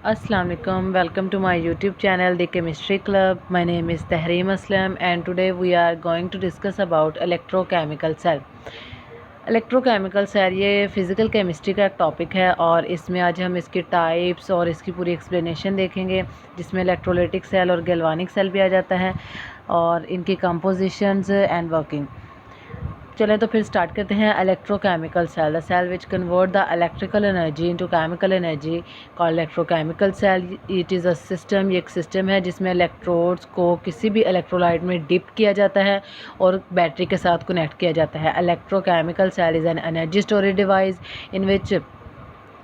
Assalamu alaikum. Welcome to my YouTube channel, The Chemistry Club. My name is Tahreem Aslam, and today we are going to discuss about electrochemical cell. Electrochemical cell ये physical chemistry का topic है और इसमें आज हम इसकी types और इसकी पूरी एक्सप्लेनेशन देखेंगे, जिसमें इलेक्ट्रोलाइटिक सेल और गैल्वानिक सेल भी आ जाता है और इनकी कंपोजिशंस एंड वर्किंग। चलें तो फिर स्टार्ट करते हैं। Electrochemical cell, the cell which convert the electrical energy into chemical energy called electrochemical cell. It is a system, ये एक सिस्टम है जिसमें इलेक्ट्रोड्स को किसी भी इलेक्ट्रोलाइट में डिप किया जाता है और बैटरी के साथ कनेक्ट किया जाता है। Electrochemical cell is an energy storage device in which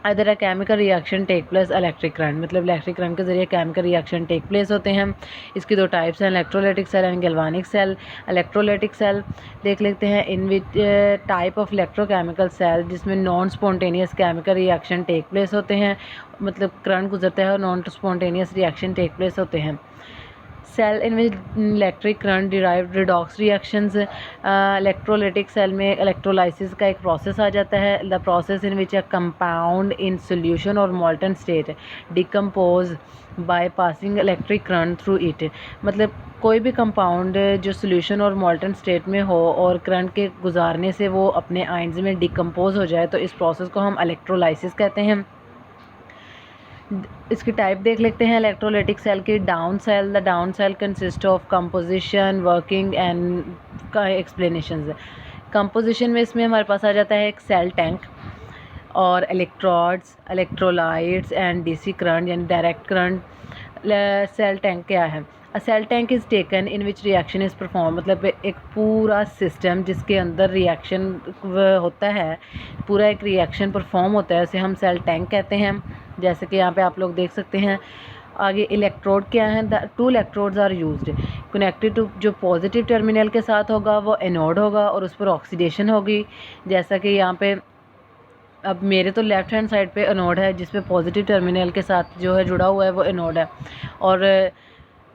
other a chemical reaction take place electric current, मतलब इलेक्ट्रिक करंट के ज़रिए केमिकल रिएक्शन टेक प्लेस होते हैं। इसकी दो टाइप्स हैं, electrolytic cell and galvanic cell. Electrolytic cell देख लेते हैं। In which type of electrochemical cell जिसमें non spontaneous chemical reaction take place होते हैं, मतलब करंट गुजरता है और non spontaneous reaction take place होते हैं। Cell in which electric current derived redox reactions. Electrolytic cell में इलेक्ट्रोलाइसिस का एक प्रोसेस आ जाता है। The process in which a compound in solution और molten state decompose by passing electric current through it, मतलब कोई भी कंपाउंड जो सोल्यूशन और मोल्टन स्टेट में हो और करंट के गुजारने से वो अपने आयंस में डिकम्पोज हो जाए, तो इस प्रोसेस को हम इलेक्ट्रोलाइसिस कहते हैं। इसकी टाइप देख लेते हैं इलेक्ट्रोलाइटिक सेल की। Down cell, the Down cell consist of composition, working and का एक्सप्लेनेशन। कंपोजिशन में इसमें हमारे पास आ जाता है एक सेल टैंक और electrodes, electrolytes and DC current यानी डायरेक्ट करंट। सेल टैंक क्या है? A cell tank is taken in which reaction is perform, मतलब एक पूरा सिस्टम जिसके अंदर रिएक्शन होता है, पूरा एक रिएक्शन परफॉर्म होता है, उसे हम सेल टैंक कहते हैं। जैसे कि यहाँ पे आप लोग देख सकते हैं। आगे इलेक्ट्रोड क्या है? The two electrodes are used connected to, जो पॉजिटिव टर्मिनल के साथ होगा वो एनोड होगा और उस पर ऑक्सीडेशन होगी। जैसा कि यहाँ पे अब मेरे तो लेफ़्ट हैंड साइड पे एनोड है जिस पे पॉजिटिव टर्मिनल के साथ जो है जुड़ा हुआ है वो एनोड है, और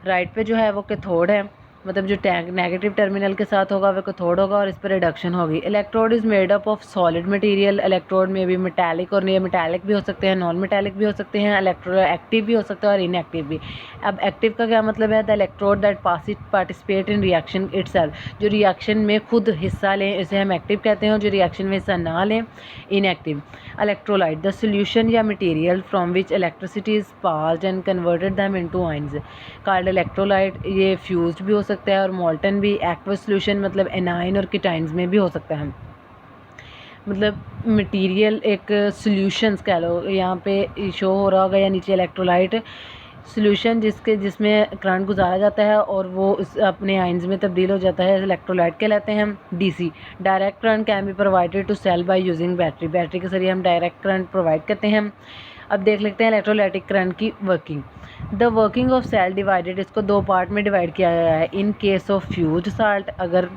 राइट पे जो है वो कैथोड है, मतलब जो टैंक नेगेटिव टर्मिनल के साथ होगा वो कैथोड होगा और इस पर रिडक्शन होगी। Electrode is made up of solid material. Electrode में भी मेटालिक और ये मेटालिक भी हो सकते हैं, नॉन मेटालिक भी हो सकते हैं, इलेक्ट्रो एक्टिव भी हो सकता है और इनएक्टिव भी। अब एक्टिव का क्या मतलब है? The electrode that participate in reaction itself, जो रिएक्शन में खुद हिस्सा लें इसे हम एक्टिव कहते हैं, और जो रिएक्शन में हिस्सा ना लें इनएक्टिव। इलेक्ट्रोलाइट, द सोल्यूशन या material from which electricity is passed and converted them into ions called electrolyte. ये फ्यूज्ड भी हो सकता है और मोल्टन भी। एक्वस सोल्यूशन मतलब एनाइन और कीटाइंस में भी हो सकता है, मतलब मटेरियल एक सॉल्यूशंस कह लो, यहाँ पे शो हो रहा होगा या नीचे इलेक्ट्रोलाइट सॉल्यूशन जिसमें करंट गुजारा जाता है और वो अपने आयंस में तब्दील हो जाता है, इलेक्ट्रोलाइट कहलाते हैं। DC, direct current can be provided to cell by using battery. Battery के जरिए हम डायरेक्ट करंट प्रोवाइड करते हैं। अब देख लेते हैं इलेक्ट्रोलाइटिक करंट की working. The working of cell divided, इसको दो पार्ट में डिवाइड किया गया है। In case of fused salt, अगर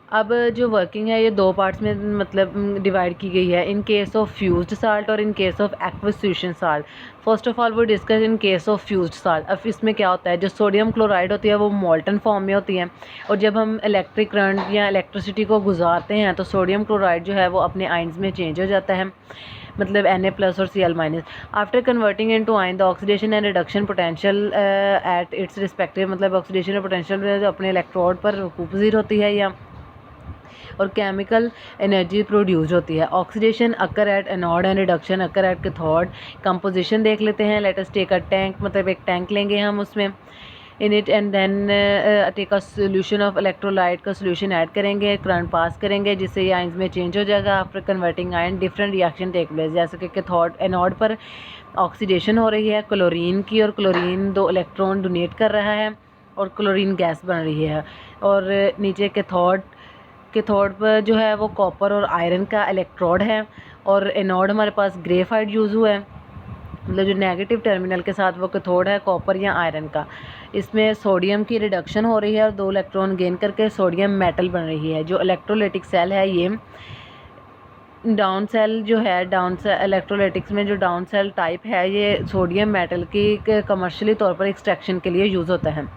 अब जो वर्किंग है ये दो पार्ट्स में मतलब डिवाइड की गई है, in case of fused salt और in case of aqueous solution salt. First of all वो discuss in case of fused salt. अब इसमें क्या होता है, जो सोडियम क्लोराइड होती है वो मोल्टन फॉर्म में होती है, और जब हम इलेक्ट्रिक करंट या इलेक्ट्रिसिटी को गुजारते हैं तो सोडियम क्लोराइड जो है वो अपने आयंस में चेंज हो जाता है, मतलब Na+ और Cl-। After converting into ion the oxidation and reduction potential at its respective, मतलब ऑक्सीडेशन और पोटेंशियल अपने इलेक्ट्रोड पर ऑपोजिट होती है या और केमिकल एनर्जी प्रोड्यूस होती है। Oxidation occur at anode and reduction occur at cathode. Composition देख लेते हैं। Let us take a tank, मतलब एक टैंक लेंगे हम, उसमें in it and then take a solution of electrolyte का सोल्यूशन ऐड करेंगे, करंट पास करेंगे जिससे ये आयंस में चेंज हो जाएगा। After converting ion different reaction take place, जैसे कि कैथोड एनोड पर ऑक्सीडेशन हो रही है क्लोरीन की, और क्लोरीन 2 इलेक्ट्रॉन डोनेट कर रहा है और क्लोरीन गैस बन रही है, और नीचे कैथोड पर जो है वो कॉपर और आयरन का इलेक्ट्रोड है, और एनोड हमारे पास ग्रेफाइट यूज़ हुआ है, मतलब जो नेगेटिव टर्मिनल के साथ वो कैथोड है कॉपर या आयरन का। इसमें सोडियम की रिडक्शन हो रही है और 2 इलेक्ट्रॉन गेन करके सोडियम मेटल बन रही है। जो इलेक्ट्रोलाइटिक सेल है ये डाउन सेल जो है, डाउन सेल इलेक्ट्रोलाइटिक्स में जो डाउन सेल टाइप है ये सोडियम मेटल की कमर्शियली तौर पर एक्सट्रैक्शन के लिए यूज़ होता है।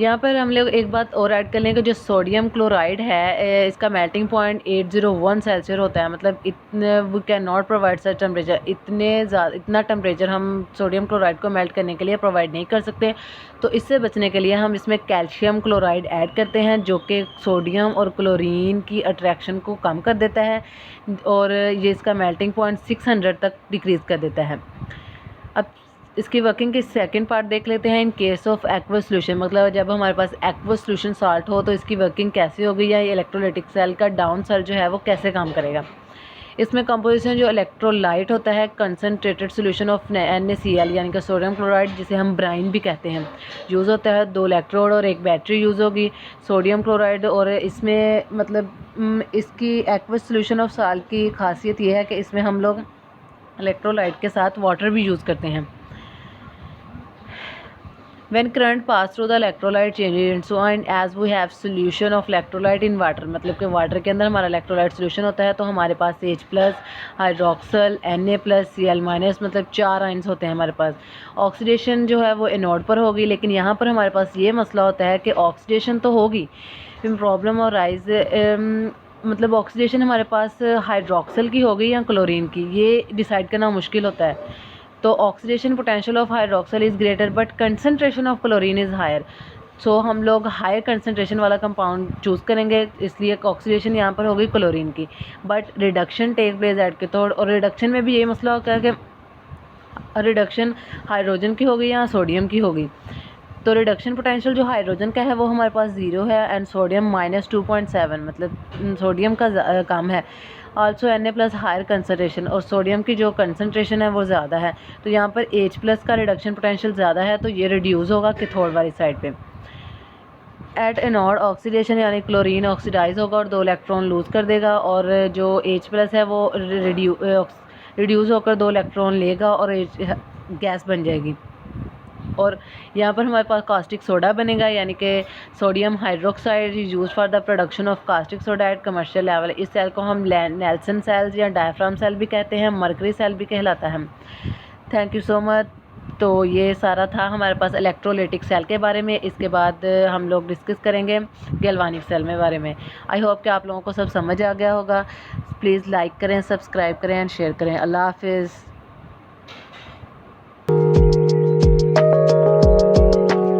यहाँ पर हम लोग एक बात और ऐड कर लें कि जो सोडियम क्लोराइड है इसका मेल्टिंग पॉइंट 801 सेल्सियस होता है, मतलब इतने we can not provide such temperature, इतना टेम्परेचर हम सोडियम क्लोराइड को मेल्ट करने के लिए प्रोवाइड नहीं कर सकते। तो इससे बचने के लिए हम इसमें कैल्शियम क्लोराइड ऐड करते हैं जो कि सोडियम और क्लोरीन की अट्रैक्शन को कम कर देता है और ये इसका मेल्टिंग पॉइंट 600 तक डिक्रीज़ कर देता है। अब इसकी वर्किंग के सेकंड पार्ट देख लेते हैं। इन केस ऑफ एक्वस सोल्यूशन, मतलब जब हमारे पास एक्वस सोल्यूशन साल्ट हो तो इसकी वर्किंग कैसे होगी, या ये इलेक्ट्रोलाइटिक सेल का डाउन सेल जो है वो कैसे काम करेगा। इसमें कंपोजिशन जो इलेक्ट्रोलाइट होता है, कंसनट्रेटेड सोल्यूशन ऑफ NaCl यानी कि सोडियम क्लोराइड, जिसे हम ब्राइन भी कहते हैं, यूज़ होता है। 2 इलेक्ट्रोड और 1 बैटरी यूज़ होगी सोडियम क्लोराइड। और इसमें मतलब इसकी एक्वस सोल्यूशन ऑफ साल्ट की खासियत ये है कि इसमें हम लोग इलेक्ट्रोलाइट के साथ वाटर भी यूज़ करते हैं। When current pass through the electrolyte changes into and as we have solution of electrolyte in water, मतलब कि वाटर के अंदर हमारा इलेक्ट्रोलाइट सोल्यूशन होता है तो हमारे पास H+ हाइड्रोक्सल Na+ Cl-, मतलब 4 आयंस होते हैं हमारे पास। ऑक्सीडेशन जो है वो एनोड पर होगी, लेकिन यहाँ पर हमारे पास ये मसला होता है कि ऑक्सीडेशन तो होगी, प्रॉब्लम और राइज मतलब ऑक्सीडेशन हमारे पास हाइड्रोक्सल की होगी या क्लोरीन की, ये डिसाइड करना मुश्किल होता है। तो oxidation potential of hydroxyl is greater but concentration of chlorine is higher. So हम लोग हायर कंसनट्रेशन वाला कंपाउंड चूज़ करेंगे, इसलिए ऑक्सीडेशन यहाँ पर होगी क्लोरीन की, but reduction take place at cathode. और रिडक्शन में भी यही मसला होता है कि रिडक्शन हाइड्रोजन की होगी या सोडियम की होगी। तो रिडक्शन पोटेंशियल जो हाइड्रोजन का है वो हमारे पास 0 है एंड सोडियम -2.7, मतलब सोडियम का कम है। आल्सो Na+ हायर कंसनट्रेशन, और सोडियम की जो कंसनट्रेशन है वो ज़्यादा है, तो यहाँ पर H+ का रिडक्शन पोटेंशियल ज़्यादा है, तो ये रिड्यूस होगा कैथोड वाली साइड पे। एट एनोड ऑक्सीडेशन यानी क्लोरीन ऑक्सीडाइज होगा और 2 इलेक्ट्रॉन लूज़ कर देगा, और जो H+ है वो रिड्यूस होकर 2 इलेक्ट्रॉन लेगा और गैस बन जाएगी। और यहाँ पर हमारे पास कास्टिक सोडा बनेगा, यानी कि sodium hydroxide is use for the production of caustic soda at commercial level. इस सेल को हम नेल्सन सेल्स या डायफ्राम सेल भी कहते हैं, मरकरी सेल भी कहलाता है। Thank you so much. तो ये सारा था हमारे पास इलेक्ट्रोलाइटिक सेल के बारे में। इसके बाद हम लोग डिस्कस करेंगे गैल्वानिक सेल में बारे में। आई होप कि आप लोगों को सब समझ आ गया होगा। प्लीज़ लाइक करें, सब्सक्राइब करें एंड शेयर करें। अल्लाह हाफिज़।